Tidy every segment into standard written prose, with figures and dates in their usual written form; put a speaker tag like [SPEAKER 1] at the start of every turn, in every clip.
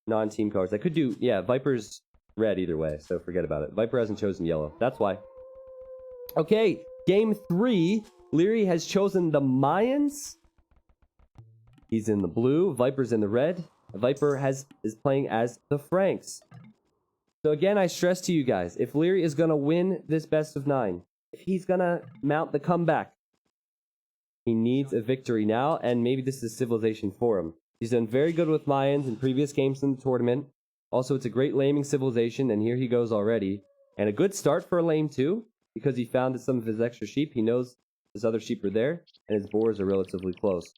[SPEAKER 1] non-team colors. I could do, yeah, Viper's red either way, so forget about it. Viper hasn't chosen yellow. That's why. Okay, game 3. Liereyy has chosen the Mayans. He's in the blue. Viper's in the red. Viper is playing as the Franks. So again, I stress to you guys, if Liereyy is going to win this best of 9, if he's going to mount the comeback, he needs a victory now, and maybe this is civilization for him. He's done very good with Mayans in previous games in the tournament. Also, it's a great laming civilization, and here he goes already. And a good start for a lame too, because he found some of his extra sheep. He knows his other sheep are there, and his boars are relatively close.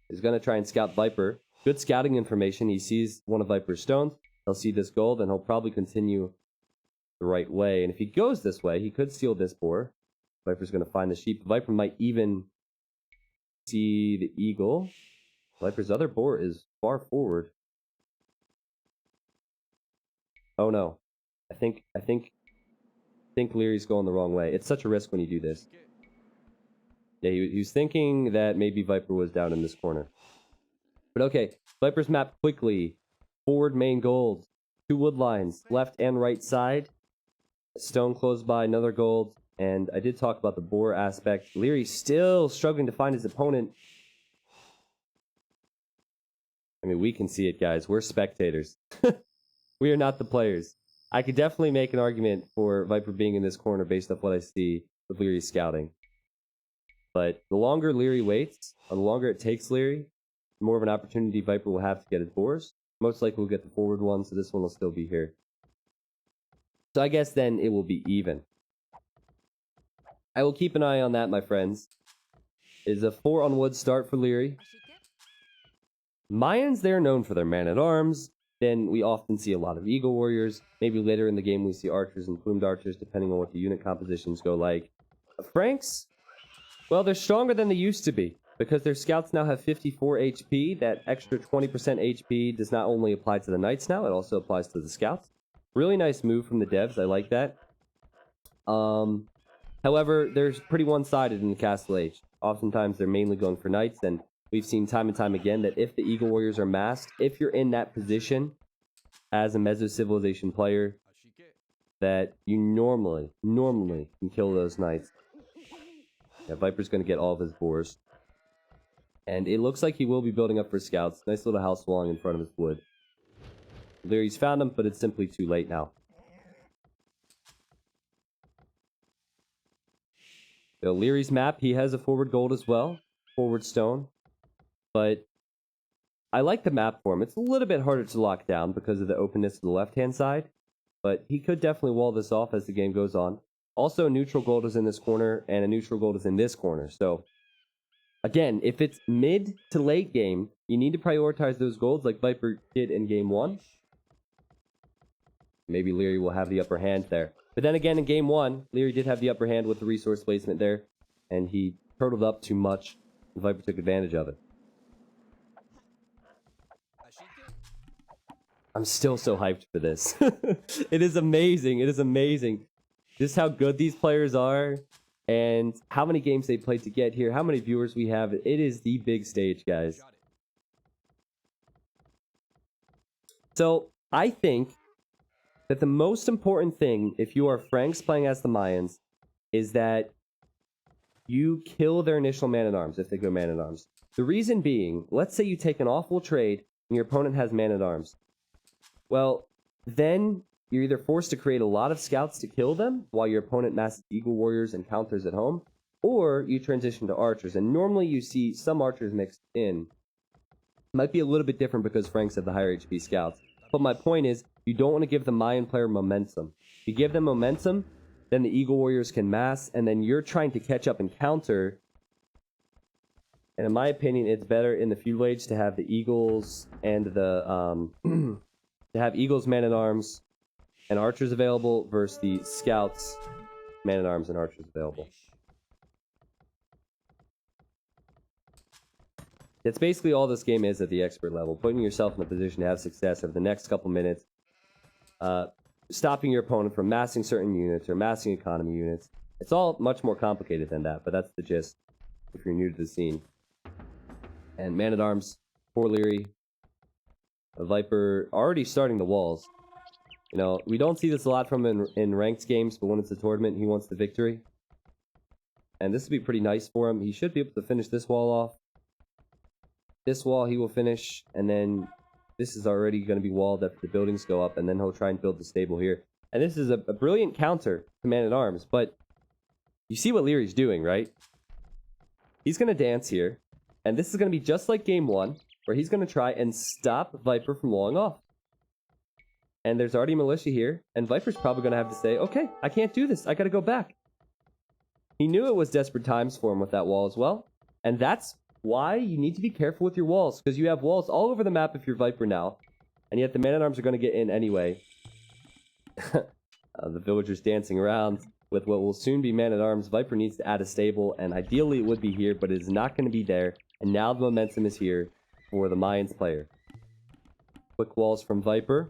[SPEAKER 1] He's going to try and scout Viper. Good scouting information. He sees one of Viper's stones. He'll see this gold, and he'll probably continue the right way. And if he goes this way, he could steal this boar. Viper's going to find the sheep. Viper might even see the eagle. Viper's other boar is far forward. Oh no. I think Lierey's going the wrong way. It's such a risk when you do this. Yeah, he was thinking that maybe Viper was down in this corner. But okay, Viper's map quickly. Forward main gold. 2 wood lines, left and right side. Stone close by, another gold. And I did talk about the boar aspect. Liereyy still struggling to find his opponent. I mean, we can see it, guys. We're spectators. We are not the players. I could definitely make an argument for Viper being in this corner based off what I see with Liereyy scouting. But the longer Liereyy waits, or the longer it takes Liereyy, the more of an opportunity Viper will have to get his boars. Most likely we'll get the forward one, so this one will still be here. So I guess then it will be even. I will keep an eye on that, my friends. It is a 4 on wood start for Liereyy. Mayans, they're known for their man-at-arms. Then we often see a lot of eagle warriors. Maybe later in the game we see archers and plumed archers, depending on what the unit compositions go like. Franks, well, they're stronger than they used to be, because their scouts now have 54 HP. That extra 20% HP does not only apply to the knights now, it also applies to the scouts. Really nice move from the devs, I like that. However, they're pretty one-sided in the Castle Age. Oftentimes they're mainly going for knights, and we've seen time and time again that if the eagle warriors are masked, if you're in that position as a Meso-Civilization player, that you normally can kill those knights. Yeah, Viper's going to get all of his boars. And it looks like he will be building up for scouts. Nice little house walling in front of his wood. Lierey's found him, but it's simply too late now. So Lierey's map, he has a forward gold as well. Forward stone. But I like the map for him. It's a little bit harder to lock down because of the openness to the left-hand side. But he could definitely wall this off as the game goes on. Also, neutral gold is in this corner, and a neutral gold is in this corner. So, again, if it's mid to late game, you need to prioritize those golds like Viper did in game 1. Maybe Liereyy will have the upper hand there. But then again, in game 1, Liereyy did have the upper hand with the resource placement there, and he turtled up too much, and Viper took advantage of it. I'm still so hyped for this. It is amazing. It is amazing. Just how good these players are, and how many games they played to get here, how many viewers we have. It is the big stage, guys. So, I think that the most important thing, if you are Franks playing as the Mayans, is that you kill their initial man-at-arms if they go man-at-arms. The reason being, let's say you take an awful trade and your opponent has man-at-arms. Well, then you're either forced to create a lot of scouts to kill them while your opponent masses eagle warriors and counters at home, or you transition to archers. And normally you see some archers mixed in. Might be a little bit different because Franks have the higher HP scouts. But my point is, you don't want to give the Mayan player momentum. If you give them momentum, then the eagle warriors can mass, and then you're trying to catch up and counter. And in my opinion, it's better in the feudal age to have the eagles and the to have eagles, man-at-arms, and archers available versus the scouts, man-at-arms, and archers available. That's basically all this game is at the expert level. Putting yourself in a position to have success over the next couple minutes. Stopping your opponent from massing certain units or massing economy units. It's all much more complicated than that, but that's the gist if you're new to the scene. And man-at-arms for Liereyy. Viper already starting the walls. You know, we don't see this a lot from him in ranked games, but when it's a tournament, he wants the victory. And this will be pretty nice for him. He should be able to finish this wall off. This wall he will finish, and then this is already going to be walled after the buildings go up, and then he'll try and build the stable here. And this is a brilliant counter to Man-at-Arms, but you see what Lierey's doing, right? He's going to dance here, and this is going to be just like game 1, where he's going to try and stop Viper from walling off. And there's already militia here, and Viper's probably going to have to say, okay, I can't do this, I got to go back. He knew it was desperate times for him with that wall as well, and that's why you need to be careful with your walls, because you have walls all over the map if you're Viper now, and yet the Man-at-Arms are going to get in anyway. The villagers dancing around with what will soon be Man-at-Arms. Viper needs to add a stable, and ideally it would be here, but it is not going to be there, and now the momentum is here for the Mayans player. Quick walls from Viper.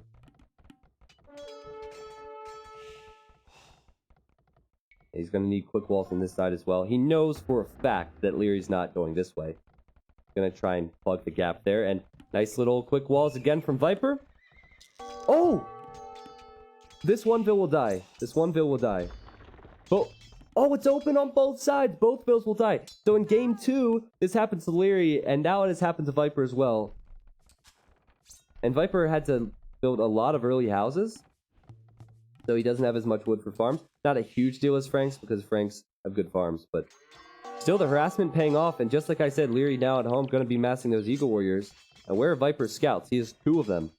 [SPEAKER 1] He's going to need quick walls on this side as well. He knows for a fact that Lierey's not going this way. He's going to try and plug the gap there. And nice little quick walls again from Viper. Oh! This one Ville will die. This one Ville will die. Oh, it's open on both sides. Both Villes will die. So in game 2, this happens to Liereyy, and now it has happened to Viper as well. And Viper had to build a lot of early houses, so he doesn't have as much wood for farms. Not a huge deal as Franks, because Franks have good farms, but still the harassment paying off, and just like I said, Liereyy now at home going to be massing those Eagle Warriors. And where are Viper's scouts? He has 2 of them.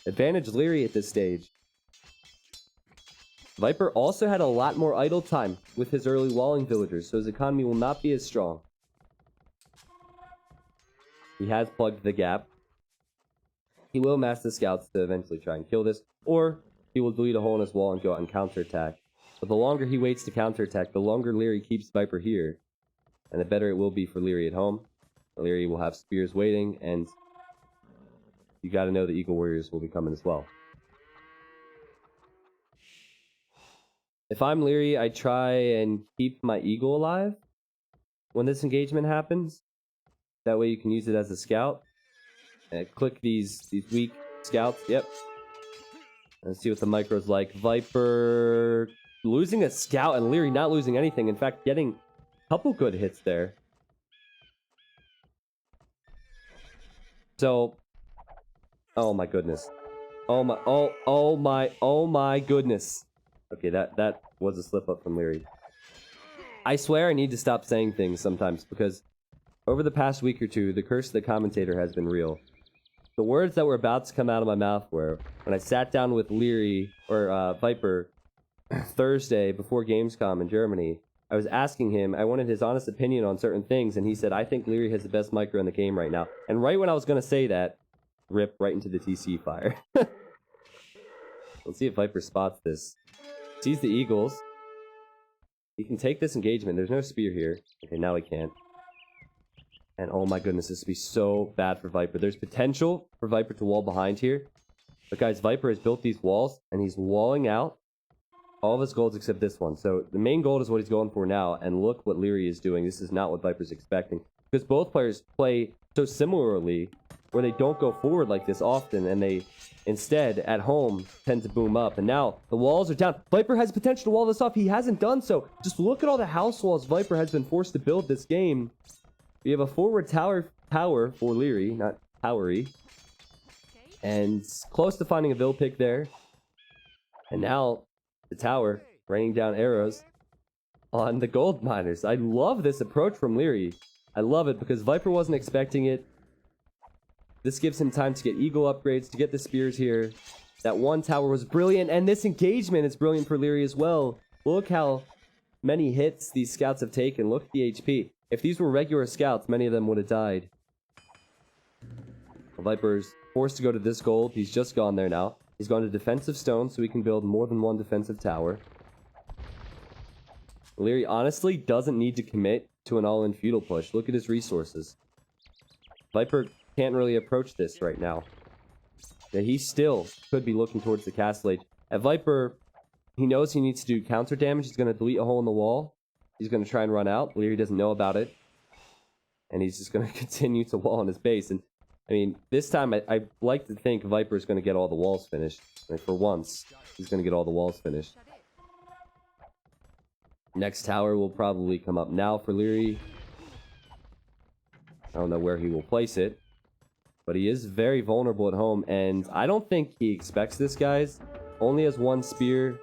[SPEAKER 1] Advantage Liereyy at this stage. Viper also had a lot more idle time with his early walling villagers, so his economy will not be as strong. He has plugged the gap. He will mass the scouts to eventually try and kill this, or he will delete a hole in his wall and go out and counterattack. But the longer he waits to counterattack, the longer Liereyy keeps Viper here, and the better it will be for Liereyy at home. Liereyy will have spears waiting, and you got to know the Eagle Warriors will be coming as well. If I'm Liereyy, I try and keep my Eagle alive when this engagement happens. That way you can use it as a scout. And click these weak scouts. Yep. Let's see what the micro's like. Viper losing a scout and Liereyy not losing anything. In fact, getting a couple good hits there. So, oh my goodness. Oh my goodness. Okay, that was a slip up from Liereyy. I swear I need to stop saying things sometimes, because over the past week or two, the curse of the commentator has been real. The words that were about to come out of my mouth were, when I sat down with Liereyy, or Viper, Thursday before Gamescom in Germany, I was asking him, I wanted his honest opinion on certain things, and he said, I think Liereyy has the best micro in the game right now. And right when I was going to say that, rip right into the TC fire. Let's see if Viper spots this. Sees the Eagles. He can take this engagement. There's no spear here. Okay, now he can't. And oh my goodness, this would be so bad for Viper. There's potential for Viper to wall behind here. But guys, Viper has built these walls, and he's walling out all of his golds except this one. So the main gold is what he's going for now, and look what Liereyy is doing. This is not what Viper's expecting. Because both players play so similarly, where they don't go forward like this often, and they instead, at home, tend to boom up. And now, the walls are down. Viper has potential to wall this off. He hasn't done so. Just look at all the house walls Viper has been forced to build this game. We have a forward tower for Liereyy, not towery. And close to finding a Ville pick there. And now, the tower, raining down arrows on the gold miners. I love this approach from Liereyy. I love it because Viper wasn't expecting it. This gives him time to get Eagle upgrades, to get the spears here. That one tower was brilliant, and this engagement is brilliant for Liereyy as well. Look how many hits these scouts have taken. Look at the HP. If these were regular scouts, many of them would have died. The Viper's forced to go to this gold. He's just gone there now. He's gone to defensive stone, so he can build more than one defensive tower. Liereyy honestly doesn't need to commit to an all-in feudal push. Look at his resources. Viper can't really approach this right now. Yeah, he still could be looking towards the castle age. At Viper, he knows he needs to do counter damage. He's going to delete a hole in the wall. He's going to try and run out. Liereyy doesn't know about it. And he's just going to continue to wall on his base. And I mean, this time I like to think Viper's going to get all the walls finished. Like, for once, he's going to get all the walls finished. Next tower will probably come up now for Liereyy. I don't know where he will place it. But he is very vulnerable at home, and I don't think he expects this, guys. Only has one spear.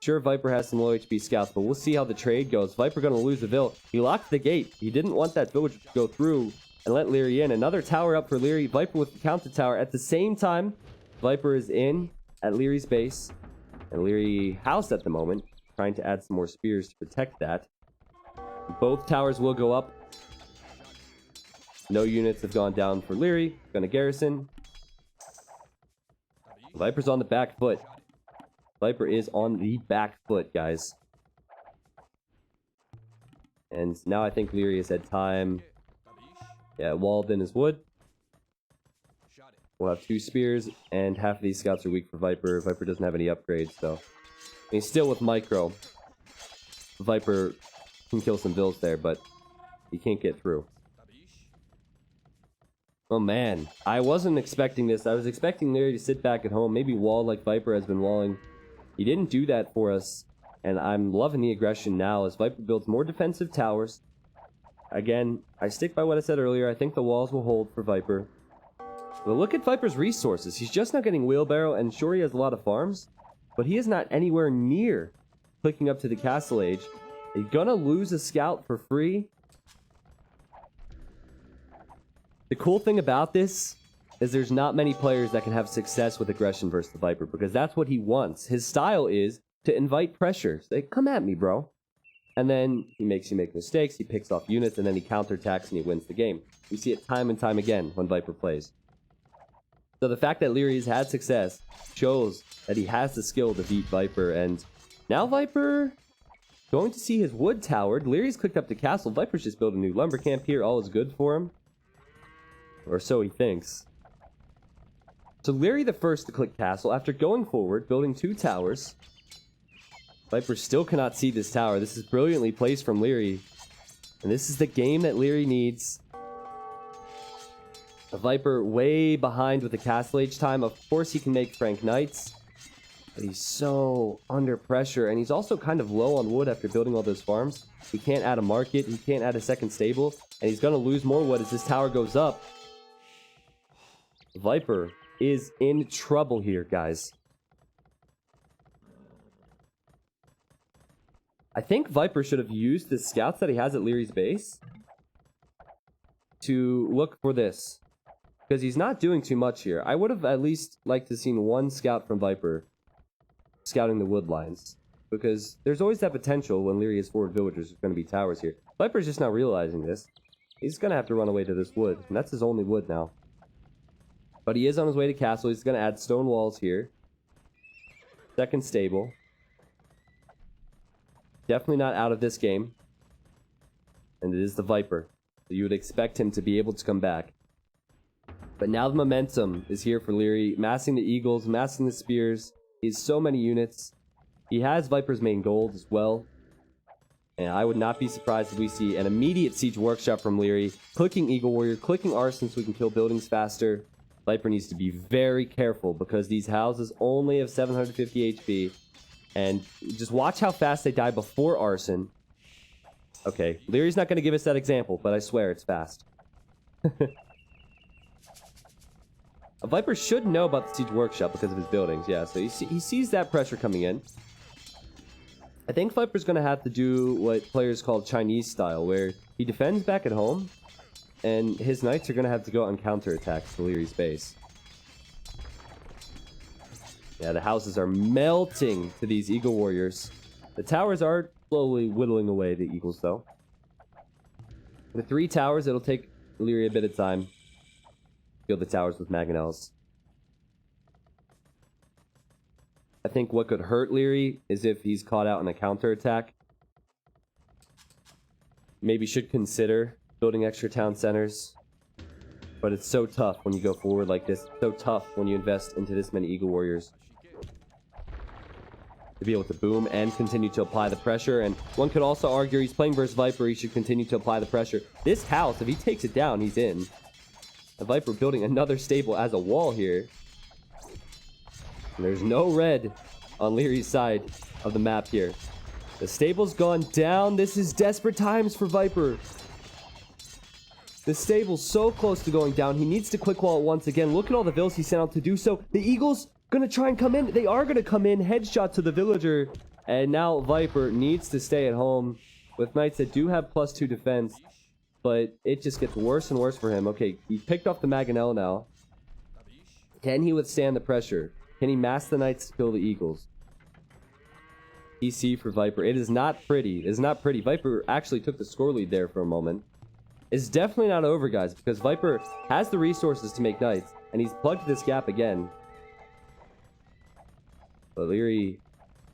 [SPEAKER 1] Sure, Viper has some low HP scouts, but we'll see how the trade goes. Viper going to lose the Vill. He locked the gate. He didn't want that village to go through and let Liereyy in. Another tower up for Liereyy. Viper with the counter tower. At the same time, Viper is in at Lierey's base. And Liereyy housed at the moment, trying to add some more spears to protect that. Both towers will go up. No units have gone down for Liereyy. Gonna garrison. Viper's on the back foot. Viper is on the back foot, guys. And now I think Liereyy has had time. Yeah, walled in his wood. We'll have 2 spears, and half of these scouts are weak for Viper. Viper doesn't have any upgrades, so... He's still with micro. Viper can kill some vills there, but he can't get through. Oh man, I wasn't expecting this. I was expecting Liereyy to sit back at home, maybe wall like Viper has been walling. He didn't do that for us, and I'm loving the aggression now as Viper builds more defensive towers. Again, I stick by what I said earlier. I think the walls will hold for Viper. But look at Viper's resources. He's just not getting wheelbarrow, and sure he has a lot of farms, but he is not anywhere near clicking up to the castle age. He's gonna lose a scout for free. The cool thing about this is there's not many players that can have success with aggression versus the Viper, because that's what he wants. His style is to invite pressure. Say, come at me, bro. And then he makes you make mistakes, he picks off units, and then he counterattacks and he wins the game. We see it time and time again when Viper plays. So the fact that Lierey's had success shows that he has the skill to beat Viper, and now Viper going to see his wood towered. Lierey's clicked up to castle. Viper's just built a new lumber camp here. All is good for him. Or so he thinks. So Liereyy the first to click castle after going forward, building 2 towers. Viper still cannot see this tower. This is brilliantly placed from Liereyy. And this is the game that Liereyy needs. A Viper way behind with the castle age time. Of course he can make Frank Knights. But he's so under pressure. And he's also kind of low on wood after building all those farms. He can't add a market. He can't add a second stable. And he's going to lose more wood as this tower goes up. Viper is in trouble here, guys. I think Viper should have used the scouts that he has at Lierey's base to look for this, because he's not doing too much here. I would have at least liked to have seen 1 scout from Viper scouting the wood lines, because there's always that potential when Liereyy has forward villagers, there's going to be towers here. Viper's just not realizing this. He's going to have to run away to this wood, and that's his only wood now. But he is on his way to castle. He's going to add stone walls here. Second stable. Definitely not out of this game. And it is the Viper. So you would expect him to be able to come back. But now the momentum is here for Liereyy. Massing the eagles, massing the spears. He has so many units. He has Viper's main gold as well. And I would not be surprised if we see an immediate siege workshop from Liereyy. Clicking Eagle Warrior, clicking Arson so we can kill buildings faster. Viper needs to be very careful because these houses only have 750 HP. And just watch how fast they die before Arson. Okay, Lierey's not going to give us that example, but I swear it's fast. A Viper should know about the siege workshop because of his buildings, yeah. So he sees that pressure coming in. I think Viper's going to have to do what players call Chinese style, where he defends back at home, and his knights are going to have to go on counterattacks to Lierey's base. Yeah, the houses are melting to these eagle warriors. The towers are slowly whittling away the eagles, though. The 3 towers, it'll take Liereyy a bit of time. Build the towers with mangonels. I think what could hurt Liereyy is if he's caught out in a counterattack. Maybe should consider building extra town centers. But it's so tough when you go forward like this. It's so tough when you invest into this many eagle warriors. To be able to boom and continue to apply the pressure. And one could also argue he's playing versus Viper. He should continue to apply the pressure. This house, if he takes it down, he's in. The Viper building another stable as a wall here. And there's no red on Lierey's side of the map here. The stable's gone down. This is desperate times for Viper. The stable's so close to going down. He needs to quick wall it once again. Look at all the vills he sent out to do so. The Eagles gonna try and come in. They are gonna come in. Headshot to the villager. And now Viper needs to stay at home with knights that do have +2 defense. But it just gets worse and worse for him. Okay, he picked off the Mangonel now. Can he withstand the pressure? Can he mask the knights to kill the Eagles? PC for Viper. It is not pretty. It is not pretty. Viper actually took the score lead there for a moment. It's definitely not over, guys, because Viper has the resources to make knights, and he's plugged this gap again. But Liereyy,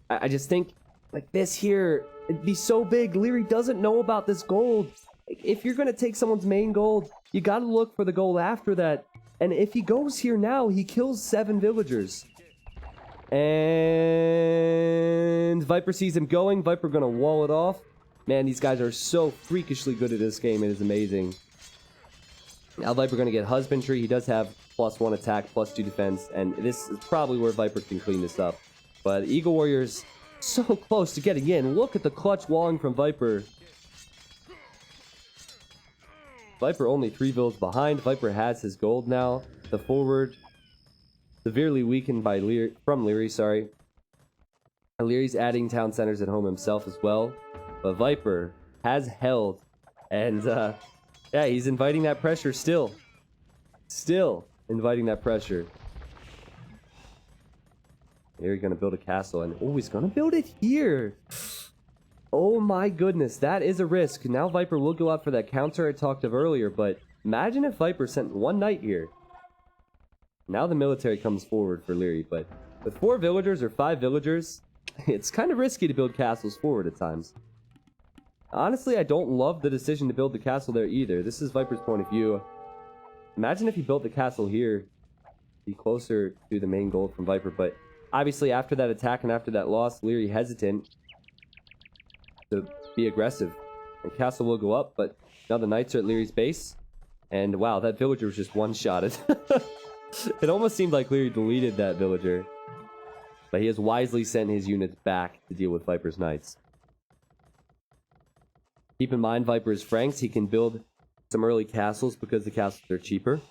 [SPEAKER 1] I just think, like, this here, it'd be so big. Liereyy doesn't know about this gold. If you're going to take someone's main gold, you got to look for the gold after that. And if he goes here now, he kills 7 villagers. And Viper sees him going. Viper gonna wall it off. Man, these guys are so freakishly good at this game. It is amazing. Now Viper gonna get husbandry. He does have +1 attack, +2 defense. And this is probably where Viper can clean this up. But Eagle Warriors so close to getting in. Look at the clutch walling from Viper. Viper only 3 vills behind. Viper has his gold now. The forward severely weakened by Liereyy, sorry. And Lierey's adding town centers at home himself as well. But Viper has held. And, yeah, he's inviting that pressure still. Still inviting that pressure. Lierey's gonna build a castle. And, oh, he's gonna build it here. Oh my goodness, that is a risk. Now Viper will go out for that counter I talked of earlier. But imagine if Viper sent 1 knight here. Now the military comes forward for Liereyy, but with 4 villagers or 5 villagers, it's kind of risky to build castles forward at times. Honestly, I don't love the decision to build the castle there either. This is Viper's point of view. Imagine if he built the castle here, be closer to the main goal from Viper, but obviously after that attack and after that loss, Liereyy hesitant to be aggressive. And castle will go up, but now the knights are at Lierey's base, and wow, that villager was just one-shotted. It almost seemed like Liereyy deleted that villager. But he has wisely sent his units back to deal with Viper's knights. Keep in mind, Viper is Franks. He can build some early castles because the castles are cheaper.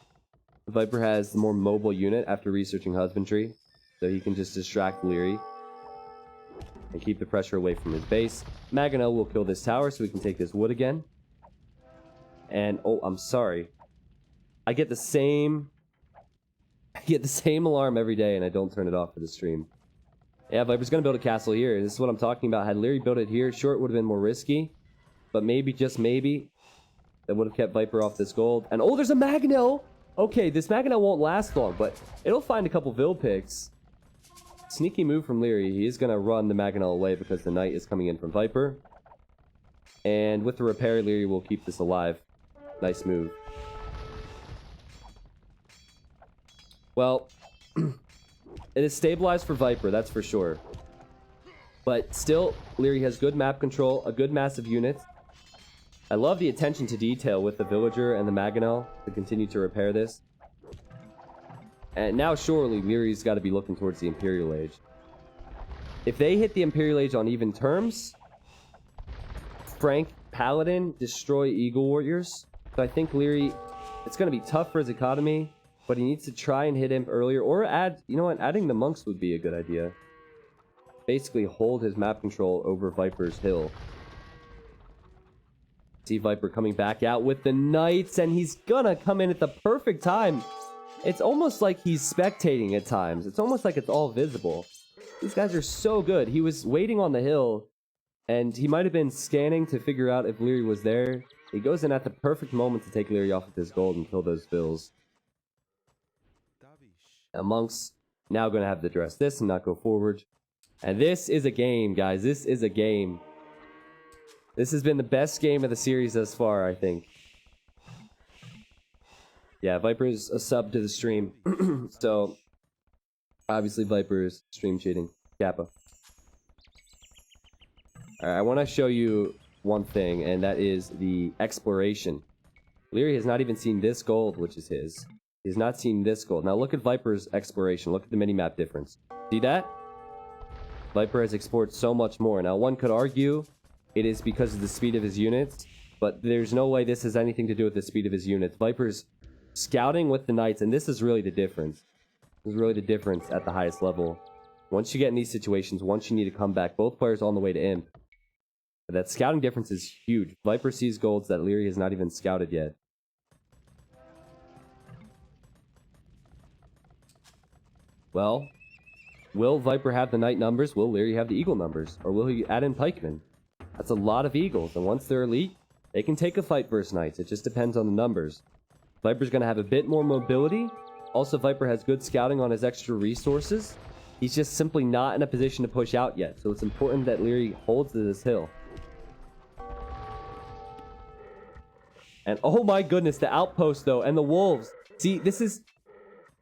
[SPEAKER 1] Viper has the more mobile unit after researching husbandry. So he can just distract Liereyy and keep the pressure away from his base. Mangonel will kill this tower so we can take this wood again. And, oh, I'm sorry. I get the same alarm every day, and I don't turn it off for the stream. Yeah, Viper's gonna build a castle here. This is what I'm talking about. Had Liereyy built it here, sure, it would have been more risky. But maybe, just maybe, that would have kept Viper off this gold. And, oh, there's a Mangonel! Okay, this Mangonel won't last long, but it'll find a couple Vill picks. Sneaky move from Liereyy. He is gonna run the Mangonel away because the knight is coming in from Viper. And with the repair, Liereyy will keep this alive. Nice move. Well, it is stabilized for Viper, that's for sure. But still, Liereyy has good map control, a good massive unit. I love the attention to detail with the villager and the Mangonel to continue to repair this. And now surely Lierey's got to be looking towards the Imperial Age. If they hit the Imperial Age on even terms, Frank Paladin destroy Eagle Warriors. So I think Liereyy, it's going to be tough for his economy. But he needs to try and hit him earlier. Or add, you know what, adding the monks would be a good idea. Basically hold his map control over Viper's hill. See Viper coming back out with the knights. And he's gonna come in at the perfect time. It's almost like he's spectating at times. It's almost like it's all visible. These guys are so good. He was waiting on the hill. And he might have been scanning to figure out if Liereyy was there. He goes in at the perfect moment to take Liereyy off with his gold and kill those vills. Now, monks now going to have to address this and not go forward. And this is a game, guys. This is a game. This has been the best game of the series thus far, I think. Yeah, Viper's a sub to the stream. So, obviously Viper is stream cheating. Kappa. Alright, I want to show you one thing, and that is the exploration. Liereyy has not even seen this gold, which is his. He has not seen this gold. Now look at Viper's exploration. Look at the mini-map difference. See that? Viper has explored so much more. Now one could argue it is because of the speed of his units, but there's no way this has anything to do with the speed of his units. Viper's scouting with the Knights, and this is really the difference. This is really the difference at the highest level. Once you get in these situations, once you need to come back, both players on the way to imp. That scouting difference is huge. Viper sees golds that Liereyy has not even scouted yet. Well, will Viper have the Knight numbers? Will Liereyy have the Eagle numbers? Or will he add in Pikemen? That's a lot of Eagles, and once they're elite, they can take a fight versus Knights. It just depends on the numbers. Viper's going to have a bit more mobility. Also, Viper has good scouting on his extra resources. He's just simply not in a position to push out yet, so it's important that Liereyy holds to this hill. And oh my goodness, the outpost though, and the wolves. See, this is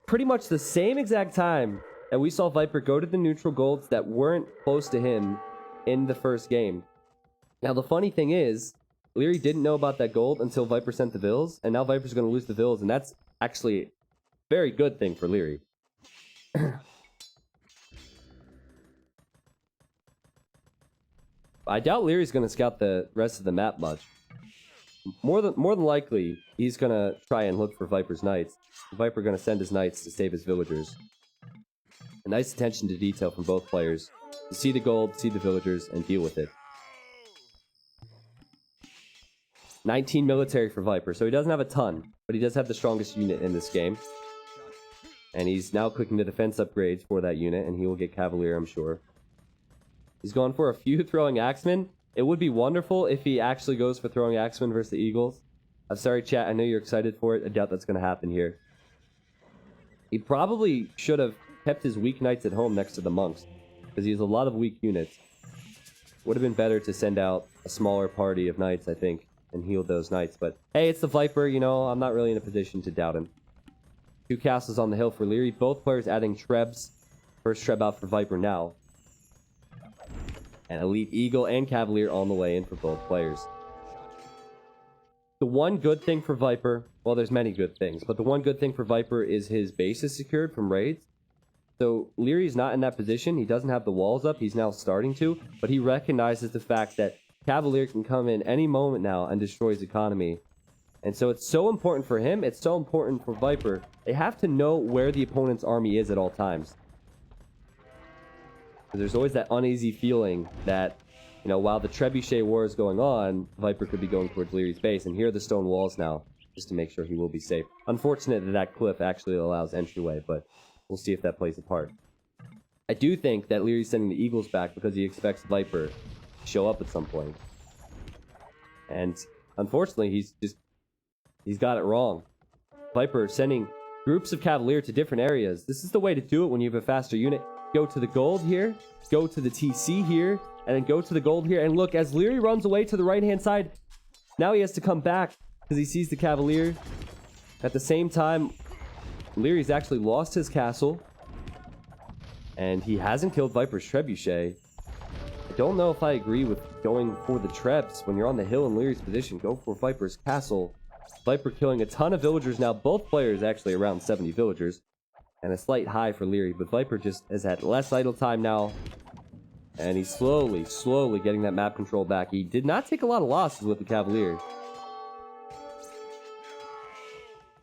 [SPEAKER 1] pretty much the same exact time that we saw Viper go to the neutral golds that weren't close to him in the first game. Now the funny thing is, Liereyy didn't know about that gold until Viper sent the vills, and now Viper's going to lose the vills, and that's actually a very good thing for Liereyy. I doubt Lierey's going to scout the rest of the map much. More than likely, he's going to try and look for Viper's Knights. Viper going to send his Knights to save his villagers. A nice attention to detail from both players. To see the gold, see the villagers, and deal with it. 19 military for Viper, so he doesn't have a ton, but he does have the strongest unit in this game. And he's now clicking the defense upgrades for that unit, and he will get Cavalier, I'm sure. He's going for a few throwing axemen. It would be wonderful if he actually goes for throwing axemen versus the Eagles. I'm sorry, chat, I know you're excited for it. I doubt that's going to happen here. He probably should have kept his weak Knights at home next to the monks, because he has a lot of weak units. Would have been better to send out a smaller party of Knights, I think, and heal those Knights. But hey, it's the Viper, you know, I'm not really in a position to doubt him. 2 castles on the hill for Liereyy. Both players adding Trebs. First Treb out for Viper now. And Elite Eagle and Cavalier on the way in for both players. The one good thing for Viper, well, there's many good things, but the one good thing for Viper is his base is secured from raids. So Lierey's not in that position. He doesn't have the walls up. He's now starting to, but he recognizes the fact that Cavalier can come in any moment now and destroy his economy. And so it's so important for him. It's so important for Viper. They have to know where the opponent's army is at all times. There's always that uneasy feeling that, you know, while the Trebuchet war is going on, Viper could be going towards Lierey's base. And here are the stone walls now, just to make sure he will be safe. Unfortunate that that cliff actually allows entryway, but we'll see if that plays a part. I do think that Lierey's sending the Eagles back because he expects Viper to show up at some point. And unfortunately, he's got it wrong. Viper sending groups of Cavalier to different areas. This is the way to do it when you have a faster unit. Go to the gold here, go to the TC here, and then go to the gold here. And look, as Liereyy runs away to the right-hand side, now he has to come back because he sees the Cavalier. At the same time, Lierey's actually lost his castle, and he hasn't killed Viper's Trebuchet. I don't know if I agree with going for the Trebs. When you're on the hill in Lierey's position, go for Viper's castle. Viper killing a ton of villagers now. Both players actually around 70 villagers. And a slight high for Liereyy, but Viper just has had less idle time now. And he's slowly getting that map control back. He did not take a lot of losses with the Cavalier.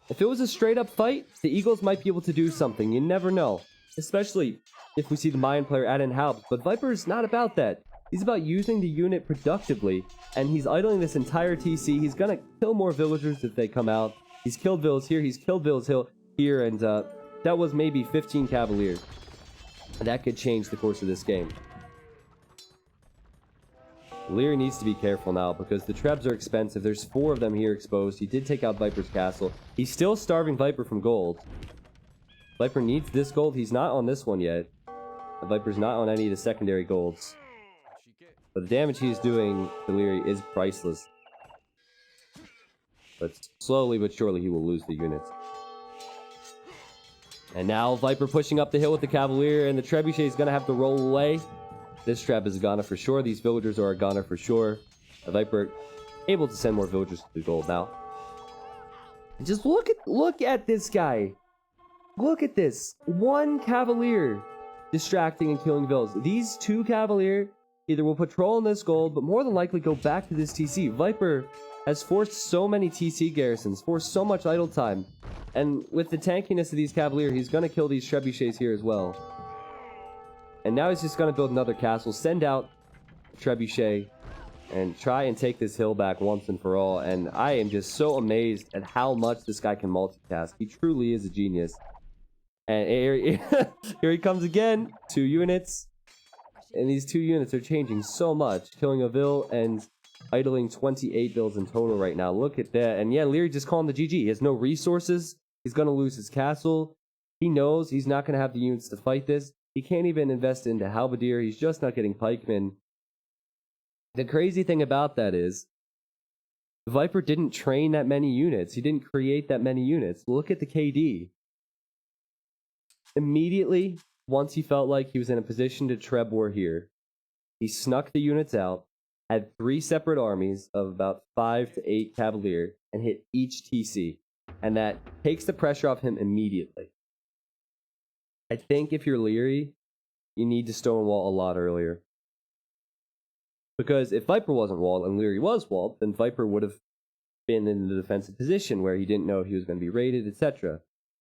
[SPEAKER 1] If it was a straight up fight, the Eagles might be able to do something. You never know. Especially if we see the Mayan player add in Halbs. But Viper's not about that. He's about using the unit productively. And he's idling this entire TC. He's gonna kill more villagers if they come out. He's killed villas here. He's killed villas hill here. And that was maybe 15 Cavaliers. And that could change the course of this game. Liereyy needs to be careful now because the Trebs are expensive. There's 4 of them here exposed. He did take out Viper's castle. He's still starving Viper from gold. Viper needs this gold. He's not on this one yet. Viper's not on any of the secondary golds. But the damage he's doing to Liereyy is priceless. But slowly but surely he will lose the units. And now Viper pushing up the hill with the Cavalier, and the Trebuchet is going to have to roll away. This Treb is a goner for sure. These villagers are a goner for sure. The Viper able to send more villagers to the gold now. Just look at this guy. Look at this. One Cavalier distracting and killing vills. These two Cavalier either will patrol in this gold, but more than likely go back to this TC. Viper has forced so many TC garrisons, forced so much idle time. And with the tankiness of these Cavalier, he's going to kill these trebuchets here as well. And now he's just going to build another castle, send out Trebuchet, and try and take this hill back once and for all. And I am just so amazed at how much this guy can multitask. He truly is a genius. And here he comes again. 2 units. And these 2 units are changing so much. Killing a Vill and idling 28 Vills in total right now. Look at that. And yeah, Liereyy just calling the GG. He has no resources. He's going to lose his castle. He knows he's not going to have the units to fight this. He can't even invest into Halberdier. He's just not getting pikemen. The crazy thing about that is, Viper didn't train that many units. He didn't create that many units. Look at the KD. Immediately, once he felt like he was in a position to treb war here, he snuck the units out, had 3 separate armies of about 5 to 8 Cavalier, and hit each TC. And that takes the pressure off him immediately. I think if you're Liereyy, you need to stonewall a lot earlier. Because if Viper wasn't walled and Liereyy was walled, then Viper would have been in the defensive position where he didn't know if he was going to be raided, etc.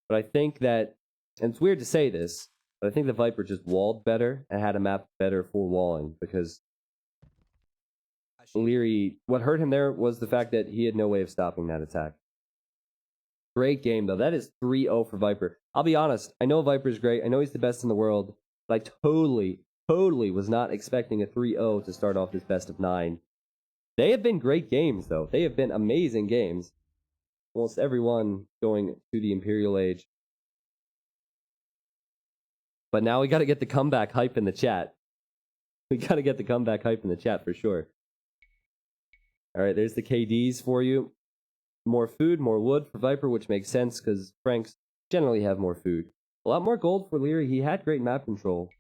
[SPEAKER 1] But I think that, and it's weird to say this, but I think the Viper just walled better and had a map better for walling, because Liereyy, what hurt him there was the fact that he had no way of stopping that attack. Great game, though. That is 3-0 for Viper. I'll be honest, I know Viper's great. I know he's the best in the world, but I totally was not expecting a 3-0 to start off this best of 9. They have been great games, though. They have been amazing games. Almost everyone going to the Imperial Age. But now we got to get the comeback hype in the chat. We got to get the comeback hype in the chat for sure. All right, there's the KDs for you. More food, more wood for Viper, which makes sense because Franks generally have more food. A lot more gold for Liereyy. He had great map control.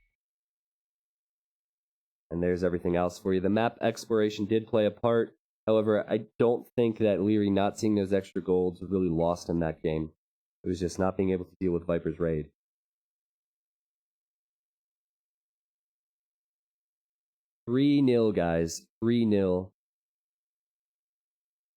[SPEAKER 1] And there's everything else for you. The map exploration did play a part. However, I don't think that Liereyy not seeing those extra golds really lost him that game. It was just not being able to deal with Viper's raid. 3-0, guys. 3-0.